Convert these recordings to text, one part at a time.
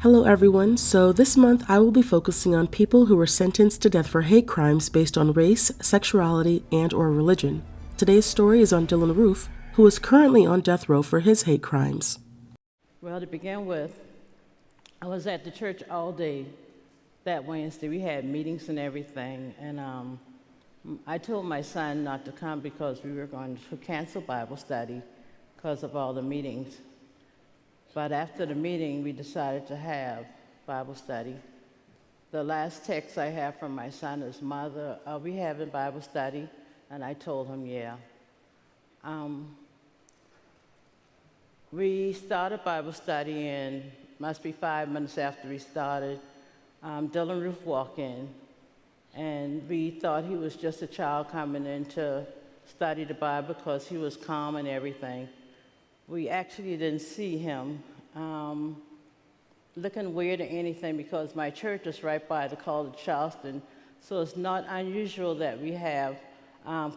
Hello everyone, so this month I will be focusing on people who were sentenced to death for hate crimes based on race, sexuality, and or religion. Today's story is on Dylann Roof, who is currently on death row for his hate crimes. Well, to begin with, I was at the church all day that Wednesday. We had meetings and everything, and I told my son not to come because we were going to cancel Bible study because of all the meetings. But after the meeting, we decided to have Bible study. The last text I have from my son is, "Mother, are we having Bible study?" And I told him, yeah. We started Bible study, and must be 5 minutes after we started, Dylann Roof walked in, and we thought he was just a child coming in to study the Bible because he was calm and everything. We actually didn't see him looking weird or anything because my church is right by the college Charleston, so it's not unusual that we have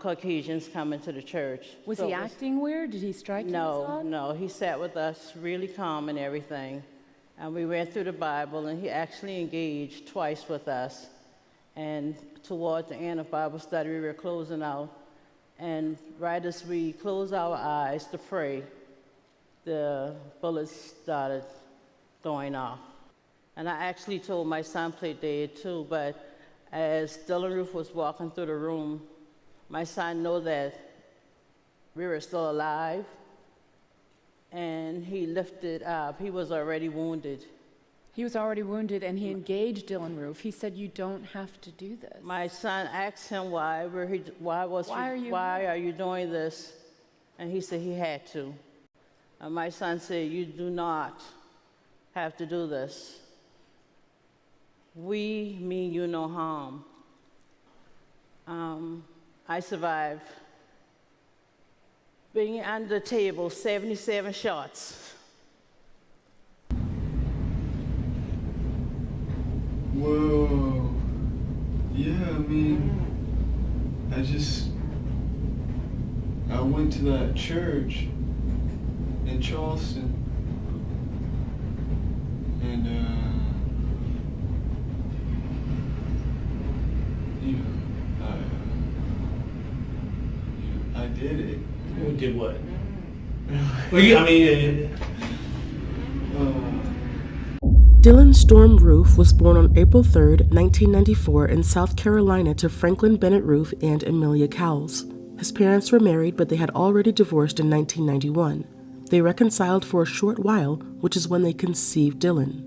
Caucasians coming to the church. Was he acting weird? Did he strike you? No, he sat with us really calm and everything, and we went through the Bible, and he actually engaged twice with us. And toward the end of Bible study, we were closing out, and right as we closed our eyes to pray, the bullets started going off. And I actually told my son played dead too, but as Dylann Roof was walking through the room, my son knew that we were still alive, and he lifted up. He was already wounded. He was already wounded, and he engaged Dylann Roof. He said, "You don't have to do this." My son asked him why are you doing this? And he said he had to. And my son said, "You do not have to do this. We mean you no harm." I survived being under the table 77 shots. Whoa. Yeah, I went to that church in Charleston, and I did it. You did what? Dylann Storm Roof was born on April 3, 1994 in South Carolina to Franklin Bennett Roof and Amelia Cowles. His parents were married, but they had already divorced in 1991. They reconciled for a short while, which is when they conceived Dylann.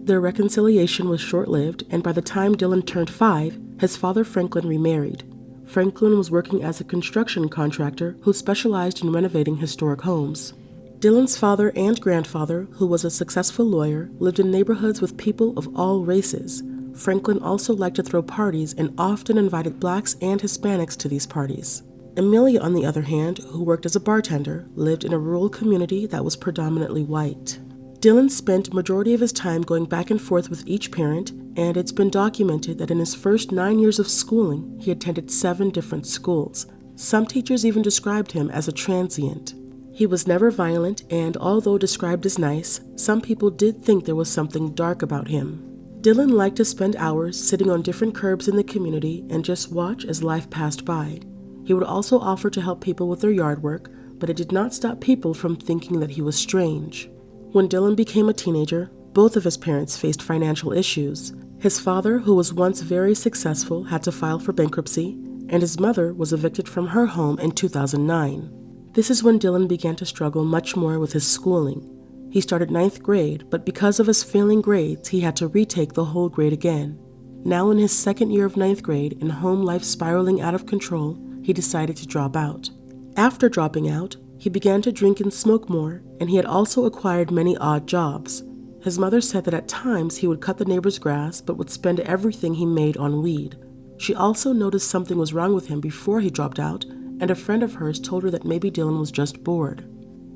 Their reconciliation was short-lived, and by the time Dylann turned 5, his father Franklin remarried. Franklin was working as a construction contractor who specialized in renovating historic homes. Dylann's father and grandfather, who was a successful lawyer, lived in neighborhoods with people of all races. Franklin also liked to throw parties and often invited blacks and Hispanics to these parties. Amelia, on the other hand, who worked as a bartender, lived in a rural community that was predominantly white. Dylann spent majority of his time going back and forth with each parent, and it's been documented that in his first 9 years of schooling, he attended 7 different schools. Some teachers even described him as a transient. He was never violent, and although described as nice, some people did think there was something dark about him. Dylann liked to spend hours sitting on different curbs in the community and just watch as life passed by. He would also offer to help people with their yard work, but it did not stop people from thinking that he was strange. When Dylann became a teenager, both of his parents faced financial issues. His father, who was once very successful, had to file for bankruptcy, and his mother was evicted from her home in 2009. This is when Dylann began to struggle much more with his schooling. He started 9th grade, but because of his failing grades, he had to retake the whole grade again. Now in his 2nd year of 9th grade and home life spiraling out of control, he decided to drop out. After dropping out, he began to drink and smoke more, and he had also acquired many odd jobs. His mother said that at times he would cut the neighbor's grass but would spend everything he made on weed. She also noticed something was wrong with him before he dropped out, and a friend of hers told her that maybe Dylann was just bored.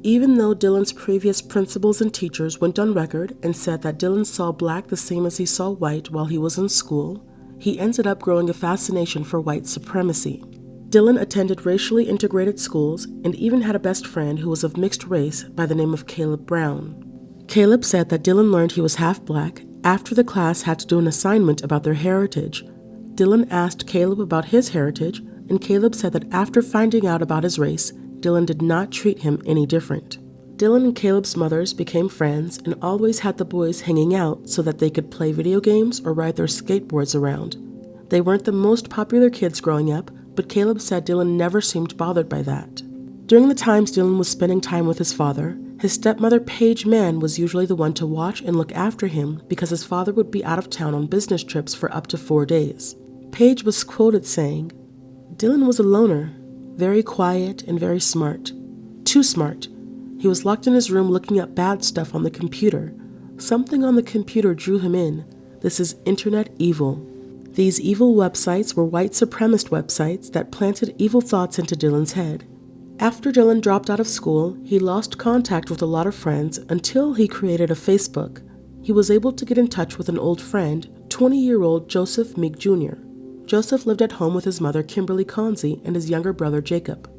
Even though Dylann's previous principals and teachers went on record and said that Dylann saw black the same as he saw white while he was in school, he ended up growing a fascination for white supremacy. Dylann attended racially integrated schools and even had a best friend who was of mixed race by the name of Caleb Brown. Caleb said that Dylann learned he was half black after the class had to do an assignment about their heritage. Dylann asked Caleb about his heritage, and Caleb said that after finding out about his race, Dylann did not treat him any different. Dylann and Caleb's mothers became friends and always had the boys hanging out so that they could play video games or ride their skateboards around. They weren't the most popular kids growing up, but Caleb said Dylann never seemed bothered by that. During the times Dylann was spending time with his father, his stepmother Paige Mann was usually the one to watch and look after him because his father would be out of town on business trips for up to 4 days. Paige was quoted saying, "Dylann was a loner, very quiet and very smart. Too smart. He was locked in his room looking up bad stuff on the computer. Something on the computer drew him in. This is internet evil." These evil websites were white supremacist websites that planted evil thoughts into Dylann's head. After Dylann dropped out of school, he lost contact with a lot of friends until he created a Facebook. He was able to get in touch with an old friend, 20-year-old Joseph Meek Jr. Joseph lived at home with his mother Kimberly Conzi and his younger brother Jacob.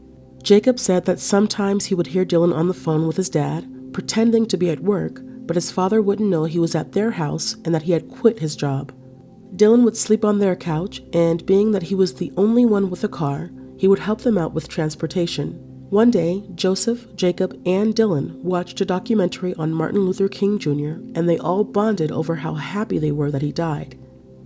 Jacob said that sometimes he would hear Dylann on the phone with his dad, pretending to be at work, but his father wouldn't know he was at their house and that he had quit his job. Dylann would sleep on their couch, and being that he was the only one with a car, he would help them out with transportation. One day, Joseph, Jacob, and Dylann watched a documentary on Martin Luther King Jr., and they all bonded over how happy they were that he died.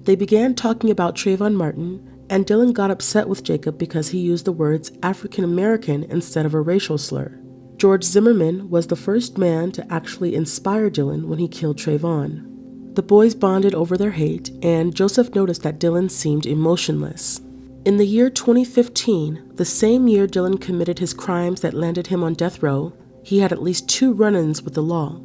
They began talking about Trayvon Martin, and Dylann got upset with Jacob because he used the words African American instead of a racial slur. George Zimmerman was the first man to actually inspire Dylann when he killed Trayvon. The boys bonded over their hate, and Joseph noticed that Dylann seemed emotionless. In the year 2015, the same year Dylann committed his crimes that landed him on death row, he had at least 2 run-ins with the law.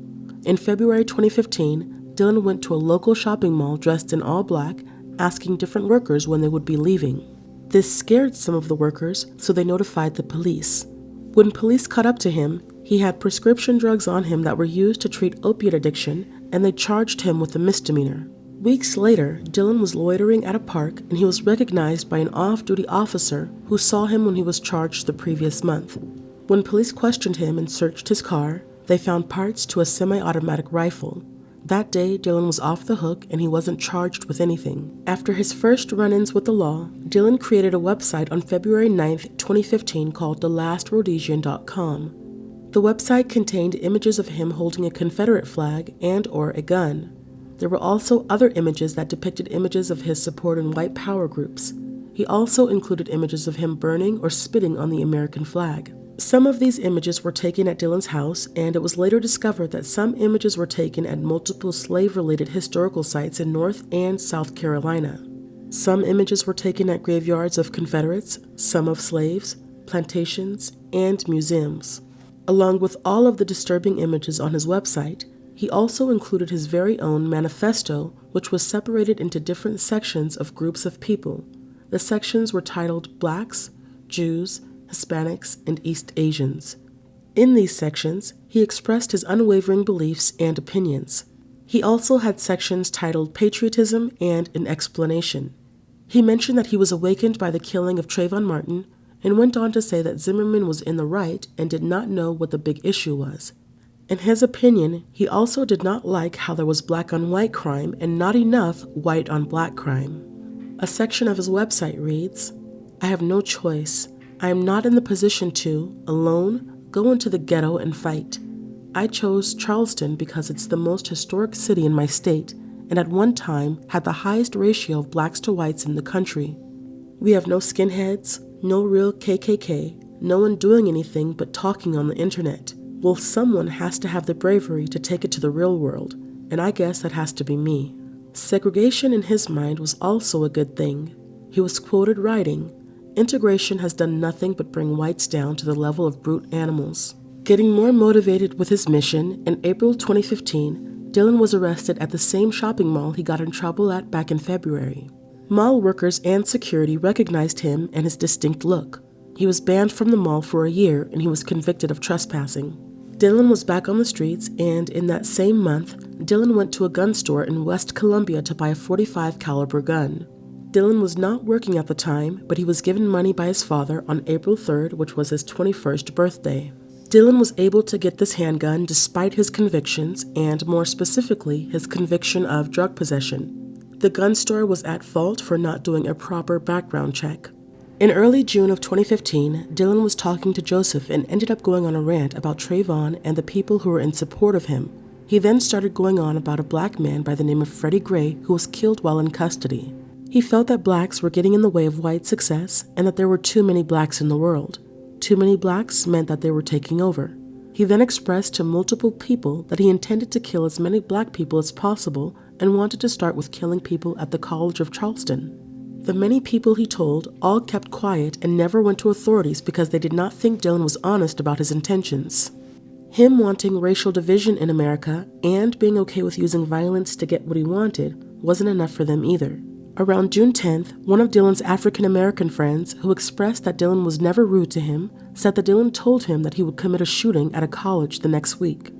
In February 2015, Dylann went to a local shopping mall dressed in all black, asking different workers when they would be leaving. This scared some of the workers, so they notified the police. When police caught up to him, he had prescription drugs on him that were used to treat opiate addiction, and they charged him with a misdemeanor. Weeks later, Dylann was loitering at a park and he was recognized by an off-duty officer who saw him when he was charged the previous month. When police questioned him and searched his car, they found parts to a semi-automatic rifle. That day, Dylann was off the hook and he wasn't charged with anything. After his first run-ins with the law, Dylann created a website on February 9, 2015 called TheLastRhodesian.com. The website contained images of him holding a Confederate flag and/or a gun. There were also other images that depicted images of his support in white power groups. He also included images of him burning or spitting on the American flag. Some of these images were taken at Dylann's house, and it was later discovered that some images were taken at multiple slave-related historical sites in North and South Carolina. Some images were taken at graveyards of Confederates, some of slaves, plantations, and museums. Along with all of the disturbing images on his website, he also included his very own manifesto, which was separated into different sections of groups of people. The sections were titled Blacks, Jews, Hispanics, and East Asians. In these sections, he expressed his unwavering beliefs and opinions. He also had sections titled Patriotism and an Explanation. He mentioned that he was awakened by the killing of Trayvon Martin and went on to say that Zimmerman was in the right and did not know what the big issue was. In his opinion, he also did not like how there was black-on-white crime and not enough white-on-black crime. A section of his website reads, "I have no choice. I am not in the position to, alone, go into the ghetto and fight. I chose Charleston because it's the most historic city in my state and at one time had the highest ratio of blacks to whites in the country. We have no skinheads, no real KKK, no one doing anything but talking on the internet. Well, someone has to have the bravery to take it to the real world, and I guess that has to be me." Segregation in his mind was also a good thing. He was quoted writing, "Integration has done nothing but bring whites down to the level of brute animals." Getting more motivated with his mission, in April 2015, Dylann was arrested at the same shopping mall he got in trouble at back in February. Mall workers and security recognized him and his distinct look. He was banned from the mall for a year and he was convicted of trespassing. Dylann was back on the streets, and in that same month, Dylann went to a gun store in West Columbia to buy a .45 caliber gun. Dylann was not working at the time, but he was given money by his father on April 3rd, which was his 21st birthday. Dylann was able to get this handgun despite his convictions and, more specifically, his conviction of drug possession. The gun store was at fault for not doing a proper background check. In early June of 2015, Dylann was talking to Joseph and ended up going on a rant about Trayvon and the people who were in support of him. He then started going on about a black man by the name of Freddie Gray who was killed while in custody. He felt that blacks were getting in the way of white success and that there were too many blacks in the world. Too many blacks meant that they were taking over. He then expressed to multiple people that he intended to kill as many black people as possible and wanted to start with killing people at the College of Charleston. The many people he told all kept quiet and never went to authorities because they did not think Dylann was honest about his intentions. Him wanting racial division in America and being okay with using violence to get what he wanted wasn't enough for them either. Around June 10th, one of Dylann's African-American friends, who expressed that Dylann was never rude to him, said that Dylann told him that he would commit a shooting at a college the next week.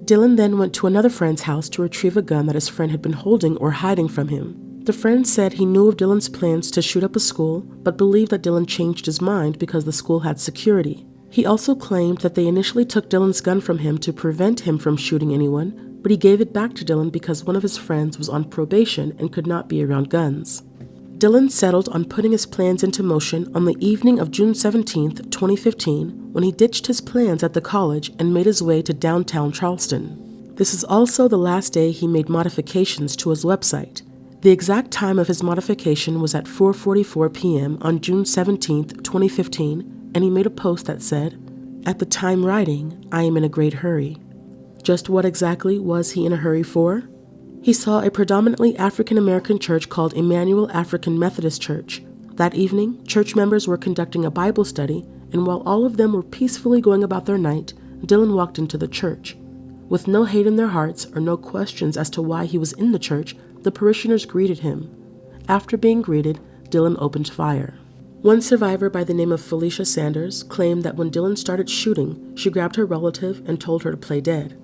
Dylann then went to another friend's house to retrieve a gun that his friend had been holding or hiding from him. The friend said he knew of Dylann's plans to shoot up a school, but believed that Dylann changed his mind because the school had security. He also claimed that they initially took Dylann's gun from him to prevent him from shooting anyone, but he gave it back to Dylann because one of his friends was on probation and could not be around guns. Dylann settled on putting his plans into motion on the evening of June 17, 2015, when he ditched his plans at the college and made his way to downtown Charleston. This is also the last day he made modifications to his website. The exact time of his modification was at 4:44 p.m. on June 17, 2015, and he made a post that said, "At the time writing, I am in a great hurry." Just what exactly was he in a hurry for? He saw a predominantly African-American church called Emmanuel African Methodist Church. That evening, church members were conducting a Bible study, and while all of them were peacefully going about their night, Dylann walked into the church. With no hate in their hearts or no questions as to why he was in the church, the parishioners greeted him. After being greeted, Dylann opened fire. One survivor by the name of Felicia Sanders claimed that when Dylann started shooting, she grabbed her relative and told her to play dead.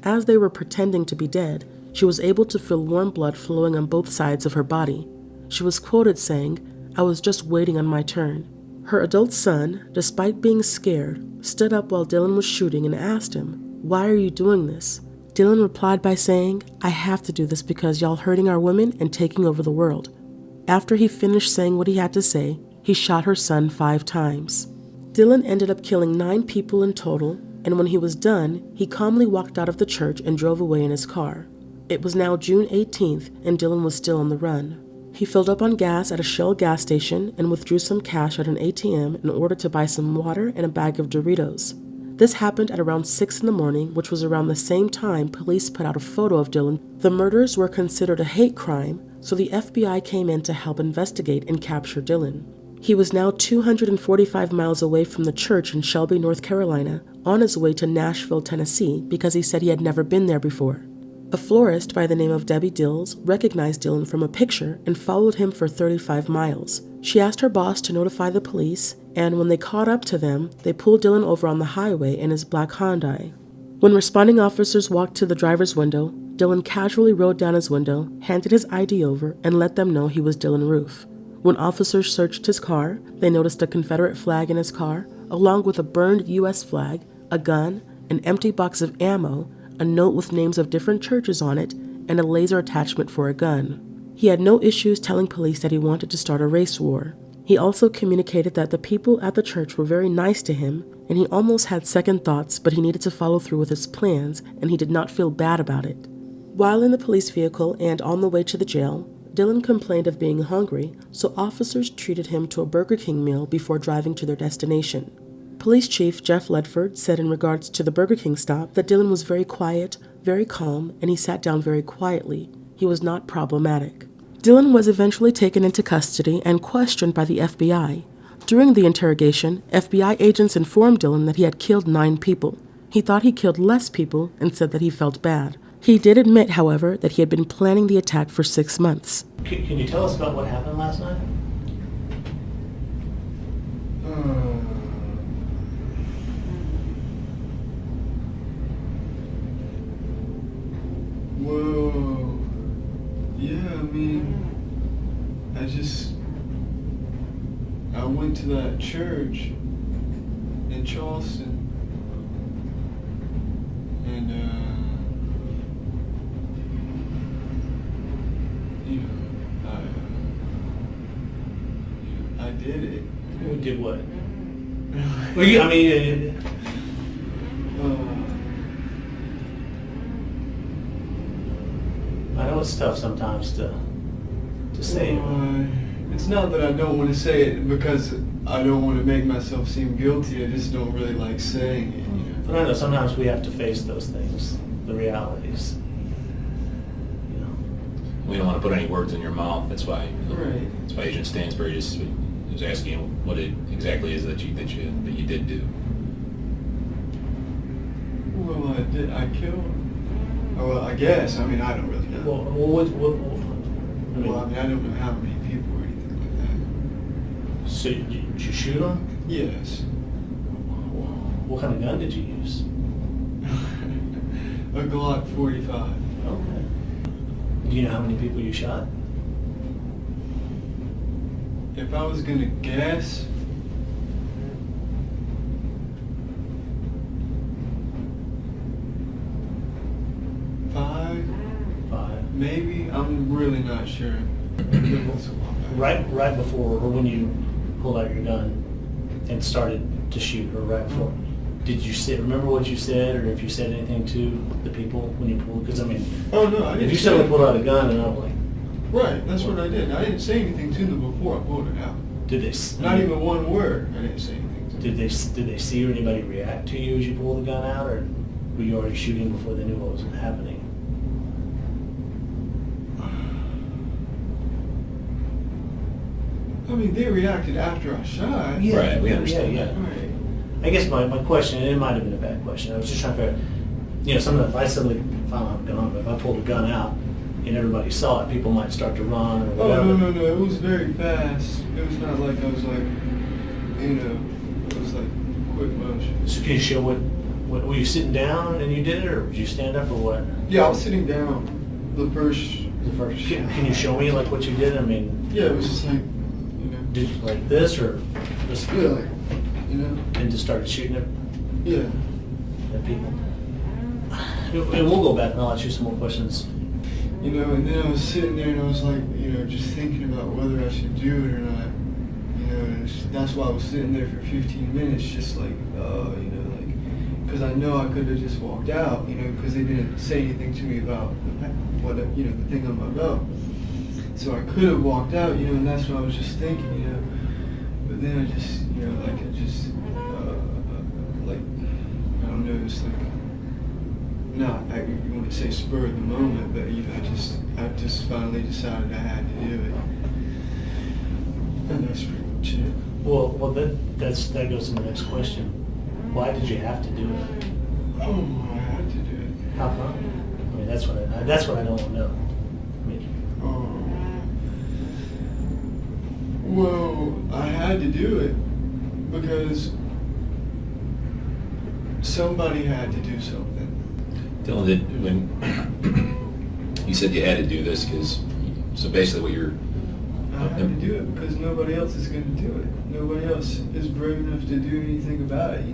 As they were pretending to be dead, she was able to feel warm blood flowing on both sides of her body. She was quoted saying, "I was just waiting on my turn." Her adult son, despite being scared, stood up while Dylann was shooting and asked him, "Why are you doing this?" Dylann replied by saying, "I have to do this because y'all hurting our women and taking over the world." After he finished saying what he had to say, he shot her son 5 times. Dylann ended up killing 9 people in total, and when he was done, he calmly walked out of the church and drove away in his car. It was now June 18th, and Dylann was still on the run. He filled up on gas at a Shell gas station and withdrew some cash at an ATM in order to buy some water and a bag of Doritos. This happened at around 6 in the morning, which was around the same time police put out a photo of Dylann. The murders were considered a hate crime, so the FBI came in to help investigate and capture Dylann. He was now 245 miles away from the church in Shelby, North Carolina, on his way to Nashville, Tennessee, because he said he had never been there before. A florist by the name of Debbie Dills recognized Dylann from a picture and followed him for 35 miles. She asked her boss to notify the police, and when they caught up to them, they pulled Dylann over on the highway in his black Hyundai. When responding officers walked to the driver's window, Dylann casually rolled down his window, handed his ID over, and let them know he was Dylann Roof. When officers searched his car, they noticed a Confederate flag in his car, along with a burned U.S. flag, a gun, an empty box of ammo, a note with names of different churches on it, and a laser attachment for a gun. He had no issues telling police that he wanted to start a race war. He also communicated that the people at the church were very nice to him, and he almost had second thoughts, but he needed to follow through with his plans, and he did not feel bad about it. While in the police vehicle and on the way to the jail, Dylann complained of being hungry, so officers treated him to a Burger King meal before driving to their destination. Police Chief Jeff Ledford said in regards to the Burger King stop that Dylann was very quiet, very calm, and he sat down very quietly. He was not problematic. Dylann was eventually taken into custody and questioned by the FBI. During the interrogation, FBI agents informed Dylann that he had killed 9 people. He thought he killed less people and said that he felt bad. He did admit, however, that he had been planning the attack for 6 months. Can you tell us about what happened last night? Whoa. Yeah, I mean, I went to that church in Charleston, And, I did it. You did what? Well, you, I mean, I know it's tough sometimes to say. It's not that I don't want to say it because I don't want to make myself seem guilty. I just don't really like saying it. But I know sometimes we have to face those things, the realities. You know. We don't want to put any words in your mouth. That's why. Right. That's why Agent Stansbury just was asking you what it exactly is that you did do. Well, I did. I killed. Oh, well, I guess. I mean, I don't really know. Well, I don't know how many people or anything like that. So did you shoot him? Yes. What kind of gun did you use? A Glock 45. Okay. Do you know how many people you shot? If I was gonna guess, five, maybe. I'm really not sure. Right before, or when you pulled out your gun and started to shoot, or right before, did you remember what you said, or if you said anything to the people when you pulled? Because I mean, oh no, I didn't. If you suddenly pulled out a gun and I'm like, right, that's what I did. I didn't say anything to them before I pulled it out. did they? Not even one word. I didn't say anything to them. Did they see or anybody react to you as you pulled the gun out, or were you already shooting before they knew what was happening? I mean, they reacted after I shot. Yeah, Right, we understand Yeah, that. yeah. Right. I guess my question, and it might have been a bad question, I was just trying to figure out, if I suddenly found out a gun, but if I pulled a gun out and everybody saw it, people might start to run or whatever. Oh, no, it was very fast. It was not like I was like, it was like quick motion. So can you show what were you sitting down and you did it, or did you stand up, or what? Yeah, I was sitting down the first. Can you show me like what you did? I mean, Yeah, it was just like, did you like this, or just, yeah, like, and just started shooting it yeah. at people? And we'll go back and I'll ask you some more questions. And then I was sitting there and I was like, just thinking about whether I should do it or not. And that's why I was sitting there for 15 minutes, just like, because I know I could have just walked out, because they didn't say anything to me about what, the thing on my belt. So I could have walked out, and that's what I was just thinking, But then I just, I don't know, just like, not, you want to say spur of the moment, but I just finally decided I had to do it. And that's pretty much it. Well, that goes to the next question. Why did you have to do it? Oh, I had to do it. How come? I mean, that's what I don't want to know. I mean, Well, I had to do it because somebody had to do something. Dylan, when you said you had to do this, so basically what you're... I had to do it because nobody else is going to do it. Nobody else is brave enough to do anything about it,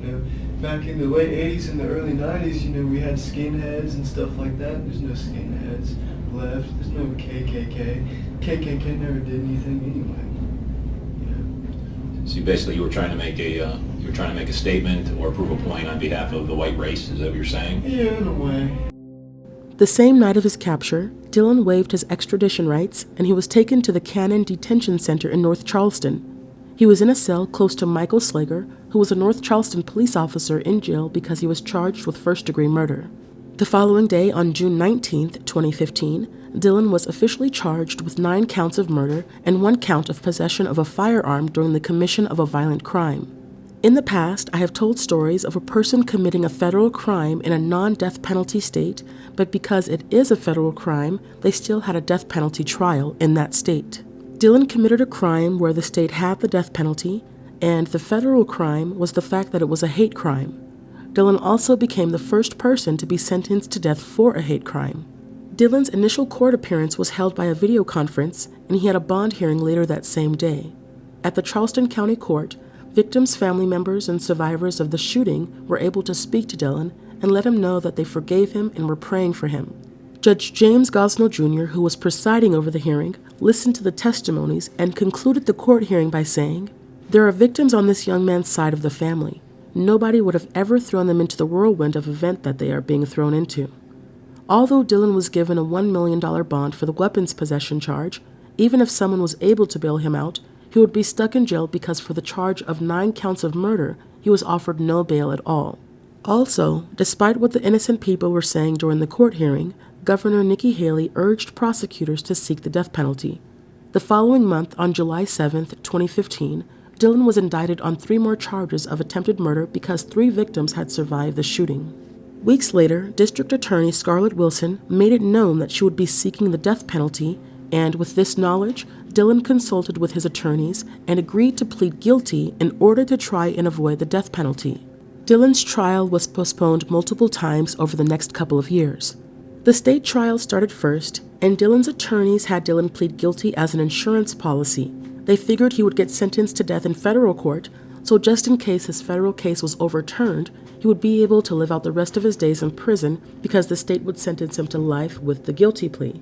Back in the late 80s and the early 90s, we had skinheads and stuff like that. There's no skinheads left. There's no KKK. KKK never did anything anyway. So basically you were trying to make a statement or prove a point on behalf of the white race, is that what you're saying? Yeah, in a way. The same night of his capture, Dylann waived his extradition rights and he was taken to the Cannon Detention Center in North Charleston. He was in a cell close to Michael Slager, who was a North Charleston police officer in jail because he was charged with first-degree murder. The following day, on June 19, 2015, Dylann was officially charged with 9 counts of murder and 1 count of possession of a firearm during the commission of a violent crime. In the past, I have told stories of a person committing a federal crime in a non-death penalty state, but because it is a federal crime, they still had a death penalty trial in that state. Dylann committed a crime where the state had the death penalty, and the federal crime was the fact that it was a hate crime. Dylann also became the first person to be sentenced to death for a hate crime. Dylann's initial court appearance was held by a video conference, and he had a bond hearing later that same day. At the Charleston County Court, victims' family members and survivors of the shooting were able to speak to Dylann, and let him know that they forgave him and were praying for him. Judge James Gosnell Jr., who was presiding over the hearing, listened to the testimonies and concluded the court hearing by saying, "There are victims on this young man's side of the family. Nobody would have ever thrown them into the whirlwind of event that they are being thrown into." Although Dylann was given a $1 million bond for the weapons possession charge, even if someone was able to bail him out, he would be stuck in jail because for the charge of 9 counts of murder, he was offered no bail at all. Also, despite what the innocent people were saying during the court hearing, Governor Nikki Haley urged prosecutors to seek the death penalty. The following month, on July 7, 2015, Dylann was indicted on 3 more charges of attempted murder because 3 victims had survived the shooting. Weeks later, District Attorney Scarlett Wilson made it known that she would be seeking the death penalty, and with this knowledge, Dylann consulted with his attorneys and agreed to plead guilty in order to try and avoid the death penalty. Dylann's trial was postponed multiple times over the next couple of years. The state trial started first, and Dylann's attorneys had Dylann plead guilty as an insurance policy. They figured he would get sentenced to death in federal court, so just in case his federal case was overturned, he would be able to live out the rest of his days in prison because the state would sentence him to life with the guilty plea.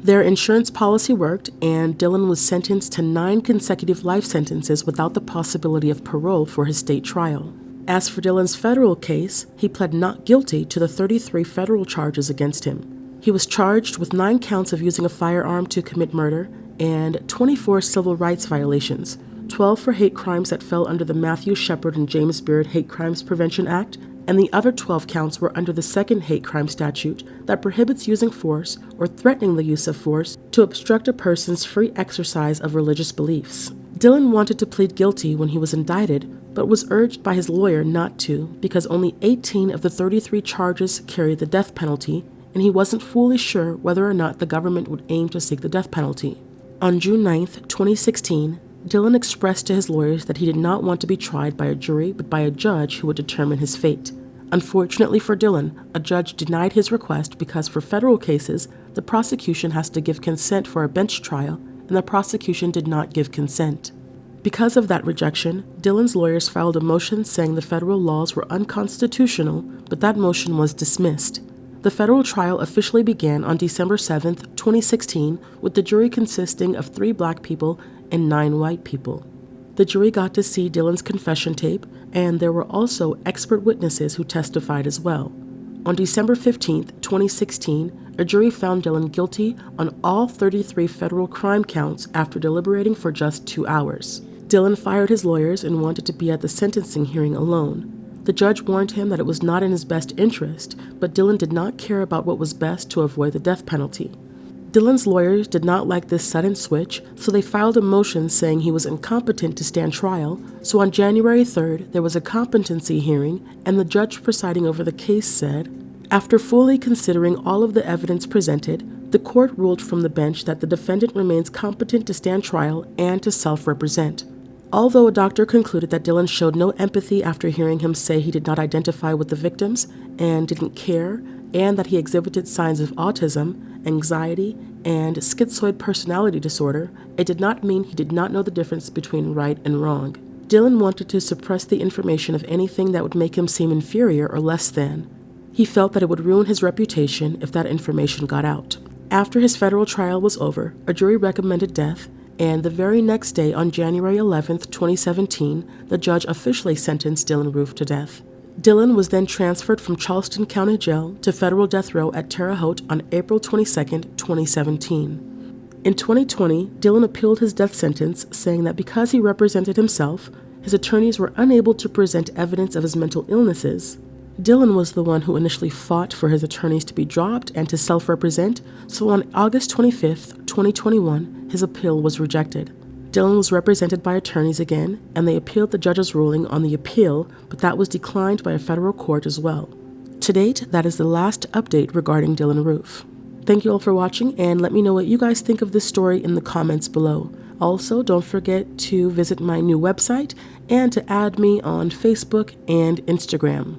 Their insurance policy worked, and Dylann was sentenced to 9 consecutive life sentences without the possibility of parole for his state trial. As for Dylann's federal case, he pled not guilty to the 33 federal charges against him. He was charged with 9 counts of using a firearm to commit murder and 24 civil rights violations, 12 for hate crimes that fell under the Matthew Shepard and James Beard Hate Crimes Prevention Act, and the other 12 counts were under the second hate crime statute that prohibits using force or threatening the use of force to obstruct a person's free exercise of religious beliefs. Dylann wanted to plead guilty when he was indicted, but was urged by his lawyer not to because only 18 of the 33 charges carried the death penalty, and he wasn't fully sure whether or not the government would aim to seek the death penalty. On June 9, 2016, Dylann expressed to his lawyers that he did not want to be tried by a jury but by a judge who would determine his fate. Unfortunately for Dylann, a judge denied his request because for federal cases, the prosecution has to give consent for a bench trial, and the prosecution did not give consent. Because of that rejection, Dylann's lawyers filed a motion saying the federal laws were unconstitutional, but that motion was dismissed. The federal trial officially began on December 7, 2016, with the jury consisting of 3 black people and 9 white people. The jury got to see Dylann's confession tape, and there were also expert witnesses who testified as well. On December 15, 2016, a jury found Dylann guilty on all 33 federal crime counts after deliberating for just 2 hours. Dylann fired his lawyers and wanted to be at the sentencing hearing alone. The judge warned him that it was not in his best interest, but Dylann did not care about what was best to avoid the death penalty. Dylann's lawyers did not like this sudden switch, so they filed a motion saying he was incompetent to stand trial, so on January 3rd, there was a competency hearing, and the judge presiding over the case said, "After fully considering all of the evidence presented, the court ruled from the bench that the defendant remains competent to stand trial and to self-represent." Although a doctor concluded that Dylann showed no empathy after hearing him say he did not identify with the victims and didn't care, and that he exhibited signs of autism, anxiety, and schizoid personality disorder, it did not mean he did not know the difference between right and wrong. Dylann wanted to suppress the information of anything that would make him seem inferior or less than. He felt that it would ruin his reputation if that information got out. After his federal trial was over, a jury recommended death, and the very next day, on January 11, 2017, the judge officially sentenced Dylann Roof to death. Dylann was then transferred from Charleston County Jail to federal death row at Terre Haute on April 22, 2017. In 2020, Dylann appealed his death sentence, saying that because he represented himself, his attorneys were unable to present evidence of his mental illnesses. Dylann was the one who initially fought for his attorneys to be dropped and to self-represent, so on August 25, 2021, his appeal was rejected. Dylann was represented by attorneys again, and they appealed the judge's ruling on the appeal, but that was declined by a federal court as well. To date, that is the last update regarding Dylann Roof. Thank you all for watching, and let me know what you guys think of this story in the comments below. Also, don't forget to visit my new website and to add me on Facebook and Instagram.